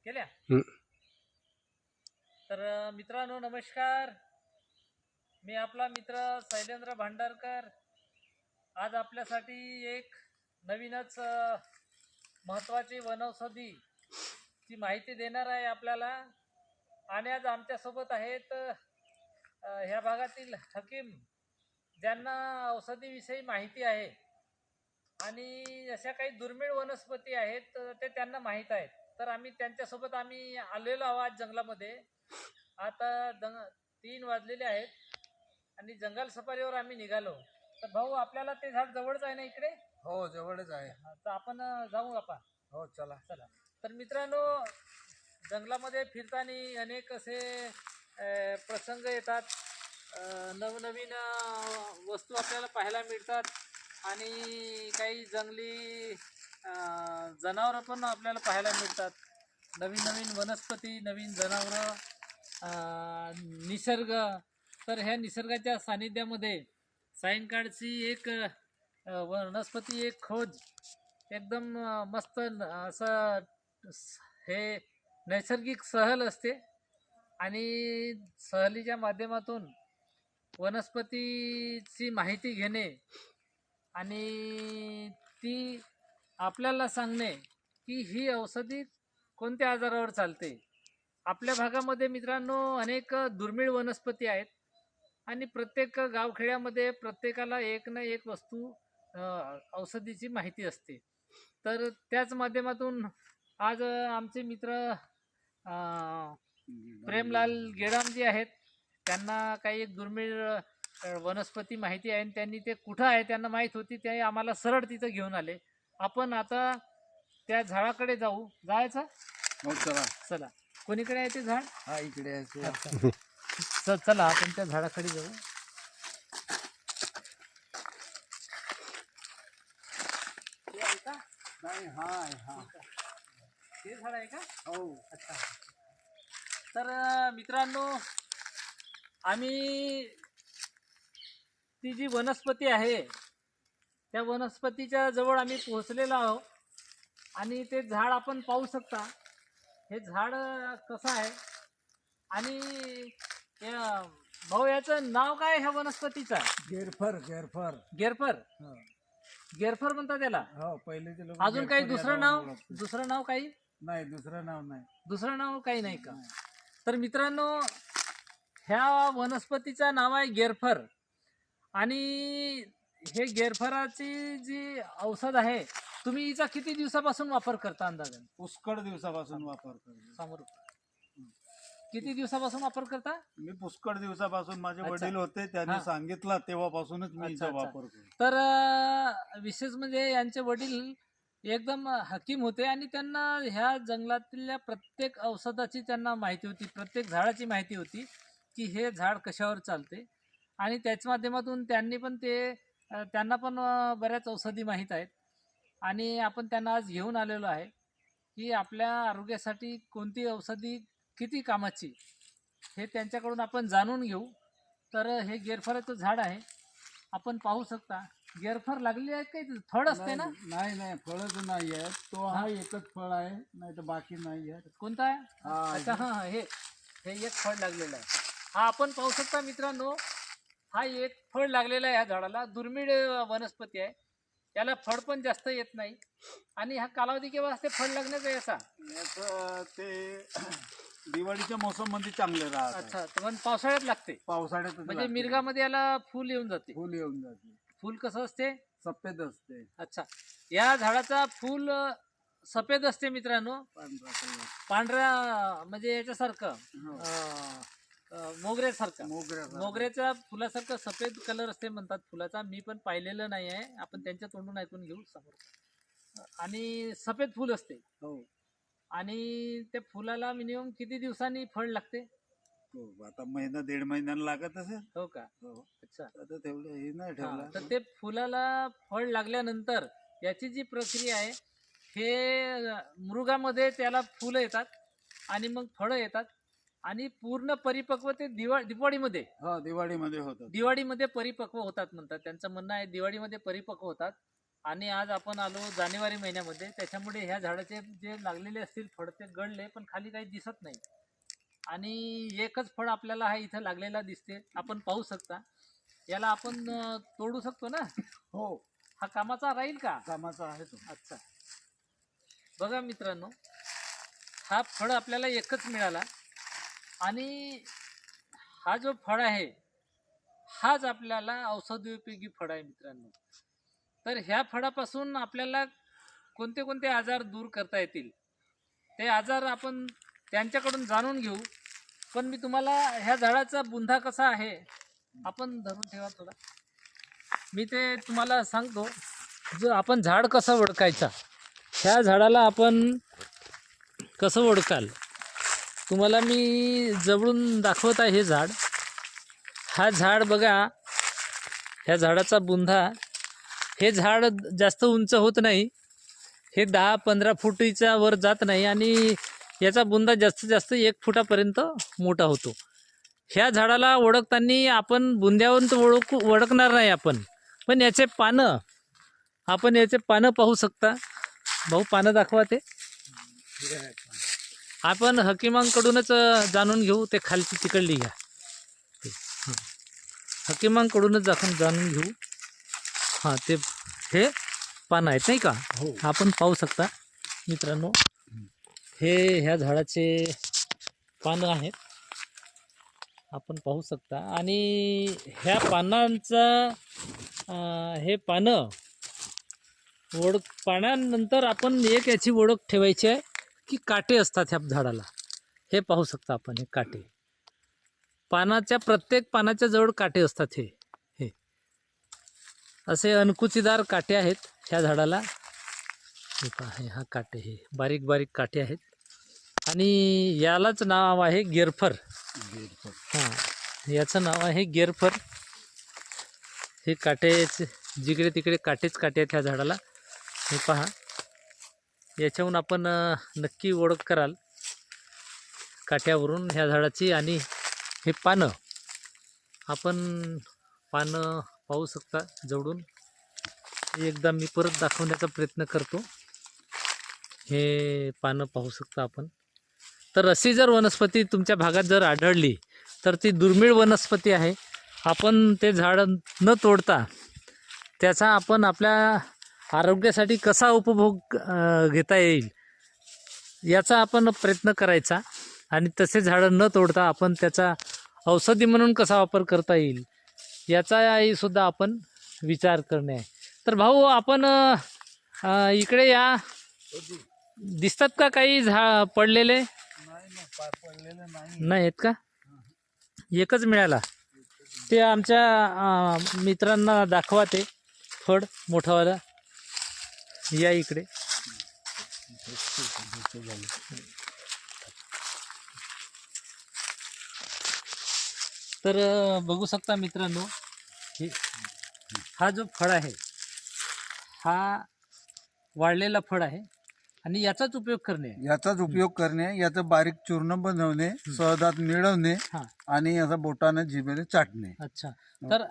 केल्या. हं. तर मित्रांनो नमस्कार. मी आपला मित्र शैलेंद्र भांडारकर आज आपल्यासाठी एक नवीनच महत्त्वाची वनौषधी ची माहिती देणार आहे आपल्याला. आणि आज आमच्यासोबत आहेत ह्या भागातील हकीम ज्यांना औषधीविषयी माहिती आहे आणि अशा काही दुर्मिळ वनस्पती आहेत ते त्यांना माहीत आहेत. तर त्यांच्यासोबत आलेलो आहोत आज जंगलामध्ये. आता 3 वाजलेले आहेत आणि जंगल सफारीवर आम्ही निघालो. तर भाऊ आपल्याला ते झाड जवळच आहे ना इकडे? हो जवळच आहे. तर आपण जाऊ आपण. हो चला. चला. तर मित्रांनो जंगलामध्ये फिरताना अनेक असे प्रसंग येतात. नवनवीन वस्तू आपल्याला पाहायला मिळतात आणि काही जंगली जनावरं पण आपल्याला पाहायला मिळतात. नवीन नवीन वनस्पती, नवीन जनावरं, निसर्ग. तर ह्या निसर्गाच्या सानिध्यामध्ये सायंकाळची एक वनस्पती, एक खोज एकदम मस्त असं हे नैसर्गिक सहल असते आणि सहलीच्या माध्यमातून वनस्पतीची माहिती घेणे आणि ती आपल्याला सांगणे की ही औषधी कोणत्या आजारावर चालते. आपल्या भागामध्ये मित्रांनो अनेक दुर्मिळ वनस्पती आहेत आणि प्रत्येक गावखेड्यामध्ये प्रत्येकाला एक ना एक वस्तू औषधीची माहिती असते. तर त्याच माध्यमातून आज आमचे मित्र प्रेमलाल गेडामजी आहेत. त्यांना काही एक दुर्मिळ वनस्पती माहिती आहे आणि त्यांनी ते कुठं आहे त्यांना माहीत होती. ते आम्हाला सरळ तिथं घेऊन आले. आपण आता त्या झाडाकडे जायचं. हो चला. चला. कोणीकडे आहे ते झाड? हा इकडे आहे. अच्छा. चला आपण त्या झाडाकडे जाऊ. ते आहे का? नाही हा ते झाड आहे का? हो. अच्छा. तर मित्रांनो आम्ही ती जी वनस्पती आहे त्या वनस्पतीच्या जवळ आम्ही पोहोचलेलो आहोत आणि ते झाड आपण पाहू शकता. हे झाड कसं आहे आणि भाऊ याचं नाव काय ह्या वनस्पतीचं? गेरफर गेरफर. गेरफर. हो. गेरफर म्हणतात त्याला. हो पहिलेचे लोक. अजून काही दुसरं नाव काही? नाही दुसरं नाव नाही. दुसरं नाव काही नाही का? तर मित्रांनो ह्या वनस्पतीचं नाव आहे गेरफर आणि हे गेरफराची जी औषध आहे तुम्ही हिचा किती दिवसापासून वापर करता अंदाजाने? पुष्कळ दिवसापासून वापर करतो. समोर किती दिवसापासून वापर करता? मी पुष्कळ दिवसापासून माझे अच्छा. वडील होते त्यांनी हा. सांगितलं तेव्हापासूनच मी अच्छा, हिचा अच्छा. वापर करतो. तर विशेष म्हणजे यांचे वडील एकदम हकीम होते आणि त्यांना ह्या जंगलातल्या प्रत्येक औषधाची त्यांना माहिती होती, प्रत्येक झाडाची माहिती होती की हे झाड कशावर चालते आणि त्याच्या माध्यमातून त्यांना पण बऱ्याच औषधी माहीत आहेत आणि आपण त्यांना आज घेऊन आलेलो आहे की आपल्या आरोग्यासाठी कोणती औषधी किती कामाची हे त्यांच्याकडून आपण जाणून घेऊ. तर हे गेरफराचं झाड आहे, आपण पाहू शकता. गेरफर लागलेली आहेत काही? फळ असते ना? नाही फळच नाही आहे. तो हा एकच फळ आहे, नाही तर बाकी नाही आहे. कोणता आहे? हा, अच्छा हा हे एक फळ लागलेलं आहे. हा आपण पाहू शकता मित्रांनो, हा एक फळ लागलेला आहे. ह्या झाडाला दुर्मिळ वनस्पती आहे, त्याला फळ पण जास्त येत नाही आणि हा कालावधी केव्हा असते फळ लागण्याचा याचा? याचं ते दिवाळीच्या मोसम मध्ये चांगले राहत. अच्छा. तर पण पावसाळ्यात लागते. पावसाळ्यात म्हणजे मिरगामध्ये याला फुल येऊन जाते. फुल येऊन जाते. फुल कसं असते? सफेद असते. अच्छा. या झाडाचा फुल सफेद असते मित्रांनो, पांढरा कलर. पांढऱ्या म्हणजे याच्यासारखं हो. मोगऱ्यासारखं. मोगऱ्यासारखं. मोगऱ्याच्या फुलासारखं सफेद कलर असते म्हणतात फुलाचा. मी पण पाहिलेलं नाही आहे, आपण त्यांच्या तोंडून ऐकून घेऊ समोर. आणि सफेद फुल असते हो. आणि त्या फुलाला मिनिमम किती दिवसांनी फळ लागते? हो आता महिना 1.5 महिन्यानं लागत असेल. हो का? हो. अच्छा. आता तेवढं हे नाही हा, ठेवलं. तर ते फुलाला फळ लागल्यानंतर याची जी प्रक्रिया आहे हे मृगामध्ये त्याला फुलं येतात आणि मग फळं येतात आणि पूर्ण परिपक्व ते दिवाळीमध्ये हो दिवाळीमध्ये होतं. दिवाळीमध्ये परिपक्व होतात म्हणतात. त्यांचं म्हणणं आहे दिवाळीमध्ये परिपक्व होतात आणि आज आपण आलो जानेवारी महिन्यामध्ये, त्याच्यामुळे ह्या झाडाचे जे लागलेले असतील फळ ते गळले पण खाली काही दिसत नाही. आणि एकच फळ आपल्याला हा इथं लागलेला दिसते, आपण पाहू शकता. याला आपण तोडू शकतो ना? हो, हा कामाचा राहील का? कामाचा आहे तो. अच्छा, बघा मित्रांनो, हा फळ आपल्याला एकच मिळाला आणि हा जो फळ आहे हाच आपल्याला औषधी उपयोगी फळ आहे मित्रांनो. तर ह्या फळापासून आपल्याला कोणते कोणते आजार दूर करता येतील ते आजार आपण त्यांच्याकडून जाणून घेऊ. पण मी तुम्हाला ह्या झाडाचा बुंधा कसा आहे आपण धरून ठेवा थोडा, मी ते तुम्हाला सांगतो. जो आपण झाड कसं ओळखायचा, ह्या झाडाला आपण कसं ओळखाल तुम्हाला मी जवळून दाखवत आहे. हे झाड, हा झाड बघा, ह्या झाडाचा बुंधा. हे झाड जास्त उंच होत नाही, हे 10-15 फुटीच्या वर जात नाही आणि याचा बुंदा जास्तीत जास्त 1 फुटापर्यंत मोठा होतो. ह्या झाडाला ओळखताना आपण बुंद्यावरून तर ओळखणार नाही आपण, पण याचे पानं, आपण याचे पानं पाहू शकता. भाऊ पानं दाखवा ते. आपण हकीमांकडूनच जाणून घेऊ, ते खालची तिकडली घ्या. हकीमांकडूनच जाणून घेऊ. हां, ते हे पानं आहेत नाही का? हो. आपण पाहू शकता मित्रांनो, हे ह्या झाडाचे पानं आहेत, आपण पाहू शकता. आणि ह्या पानांचा हे पानं पाण्यानंतर आपण एक याची ओळख ठेवायची आहे की काटे असतात ह्या झाडाला. हे पाहू शकता आपण, हे काटे पानाच्या, प्रत्येक पानाच्या जवळ काटे असतात. हे हे असे अणकुचीदार काटे आहेत ह्या झाडाला. हे पहा, हे हा काटे, हे बारीक बारीक काटे आहेत आणि यालाच नाव आहे गेरफर. हां, याचं नाव आहे गेरफर. हे काटे जिकडे तिकडे काटेच काटे आहेत ह्या झाडाला. हे पहा, याच्याहून आपण नक्की ओळख कराल काट्यावरून ह्या झाडाची. आणि हे पानं, आपण पानं पाहू शकता जवळून. एकदा मी परत दाखवण्याचा प्रयत्न करतो. हे पानं पाहू शकता आपण. तर अशी जर वनस्पती तुमच्या भागात जर आढळली तर ती दुर्मिळ वनस्पती आहे. आपण ते झाड न तोडता त्याचा आपण आपल्या आरोग्यासाठी कसा उपभोग घेता येईल याचा आपण प्रयत्न करायचा. आणि तसे झाडं न तोडता आपण त्याचा औषधी म्हणून कसा वापर करता येईल याचाही सुद्धा आपण विचार करणे आहे. तर भाऊ, आपण इकडे या. दिसतात का काही पडलेले? पडलेलं नाही. नाही आहेत का? एकच मिळाला. ते आमच्या मित्रांना दाखवा ते फळ मोठावाला. या इकडे. तर बघू शकता मित्रांनो, हा जो फळ आहे हा वाळलेला फळ आहे आणि याचाच उपयोग करणे आहे. याचाच उपयोग करणे, याचं बारीक चूर्ण बनवणे, सहदात मिळवणे हा. आणि याचा बोटाने जिभेने चाटणे. अच्छा, तर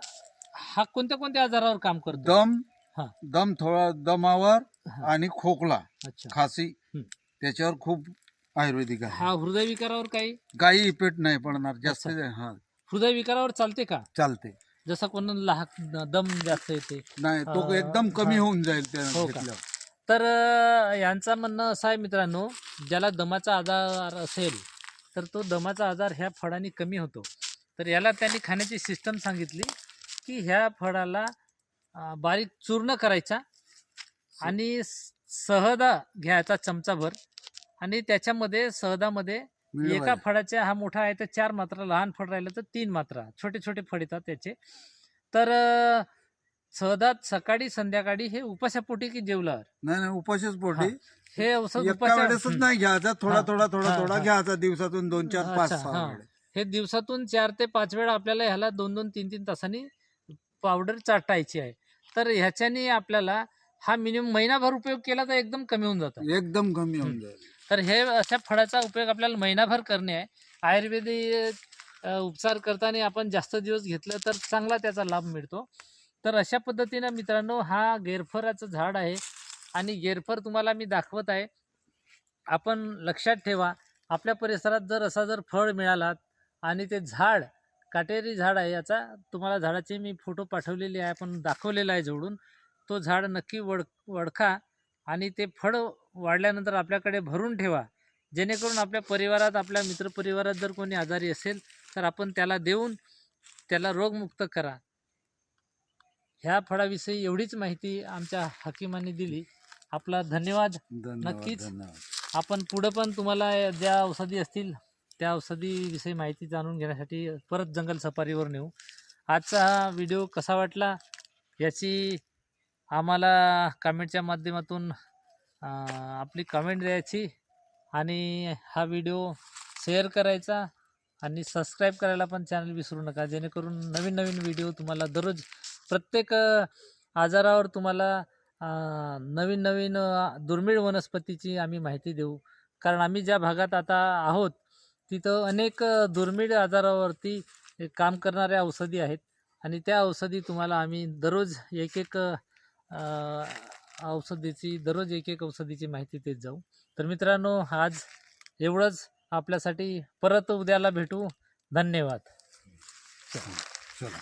हा कोणत्या कोणत्या आजारावर काम करतो? दम, हा. दम थोडा दमावर हा. आणि खोकला, अच्छा, खासी, हं. त्याच्यावर खूप आयुर्वेदिक आहे. हा हृदयविकारावर काही इफेक्ट नाही पडणार जास्त. हा, हृदयविकारावर चालते का? चालते. जसं कोणाला दम जास्त येते नाही, तो एकदम कमी होऊन जाईल त्या हो का? घेतल्यावर. तर यांचं म्हणणं असं आहे मित्रांनो, ज्याला दमाचा आजार असेल तर तो दमाचा आजार ह्या फळांनी कमी होतो. तर याला त्यांनी खाण्याची सिस्टम सांगितली की ह्या फळाला बारीक चूर्ण करायचा आणि सहदा घ्यायचा चमचाभर आणि त्याच्यामध्ये सहदामध्ये एका मिळवायचं. फळाच्या, हा मोठा आहे तर 4 मात्रा, लहान फळ राहिलं तर 3 मात्रा, छोटे छोटे फळ येतात त्याचे. तर सहदात सकाळी संध्याकाळी हे उपाशापोटी की जेवल्यावर नाही, उपाशीच पोटी. हे औषध एका वेळेसच नाही घ्यायचा, थोडा थोडा थोडा हा, थोडा हा. घ्यायचा दिवसातून 2, 4, 5, अच्छा, 6 हा. वेळेस. हे दिवसातून 4 ते 5 वेळा आपल्याला ह्याला 2-2, 3-3 तासांनी पावडर चाटायची आहे. तर ह्याच्याने आपल्याला हा मिनिमम महिनाभर उपयोग केला तर एकदम कमी होऊन जातं. एकदम कमी होऊन जाईल. तर हे अशा फळाचा उपयोग आपल्याला महिनाभर करणे आहे. आयुर्वेदिक उपचार करताना आपण जास्त दिवस घेतलं तर चांगला त्याचा लाभ मिळतो. तर अशा पद्धतीनं मित्रांनो हा गेरफराचं झाड आहे आणि गेरफर तुम्हाला मी दाखवत आहे. आपण लक्षात ठेवा, आपल्या परिसरात जर फळ मिळाला आणि ते झाड काटेरी झाड आहे, याचा तुम्हाला झाडाचे मी फोटो पाठवलेले आहे, आपण दाखवलेला आहे जवळून. तो झाड नक्की वडखा आणि ते फळ वाढल्यानंतर आपल्याकडे भरून ठेवा, जेणेकरून आपल्या परिवारात, आपल्या मित्रपरिवारात जर कोणी आजारी असेल तर आपण त्याला देऊन त्याला रोगमुक्त करा. ह्या फळाविषयी एवढीच माहिती आमच्या हाकीमांनी दिली. आपला धन्यवाद. नक्कीच आपण पुढं पण तुम्हाला ज्या औषधी असतील त्या औषधीविषयी माहिती जाणून घेण्यासाठी परत जंगल सफारीवर नेऊ. आजचा हा व्हिडिओ कसा वाटला याची आम्हाला कमेंटच्या माध्यमातून आपली कमेंट द्यायची आणि हा व्हिडिओ शेअर करायचा आणि सबस्क्राईब करायला पण चॅनल विसरू नका, जेणेकरून नवीन नवीन व्हिडिओ तुम्हाला दररोज प्रत्येक आजारावर तुम्हाला नवीन नवीन दुर्मिळ वनस्पतीची आम्ही माहिती देऊ. कारण आम्ही ज्या भागात आता आहोत तिथं अनेक दुर्मिळ आजारावरती काम करणाऱ्या औषधी आहेत आणि त्या औषधी तुम्हाला आम्ही दररोज एक एक औषधीची माहिती देत जाऊ. तर मित्रांनो, आज एवढंच आपल्यासाठी. परत उद्याला भेटू. धन्यवाद. चला.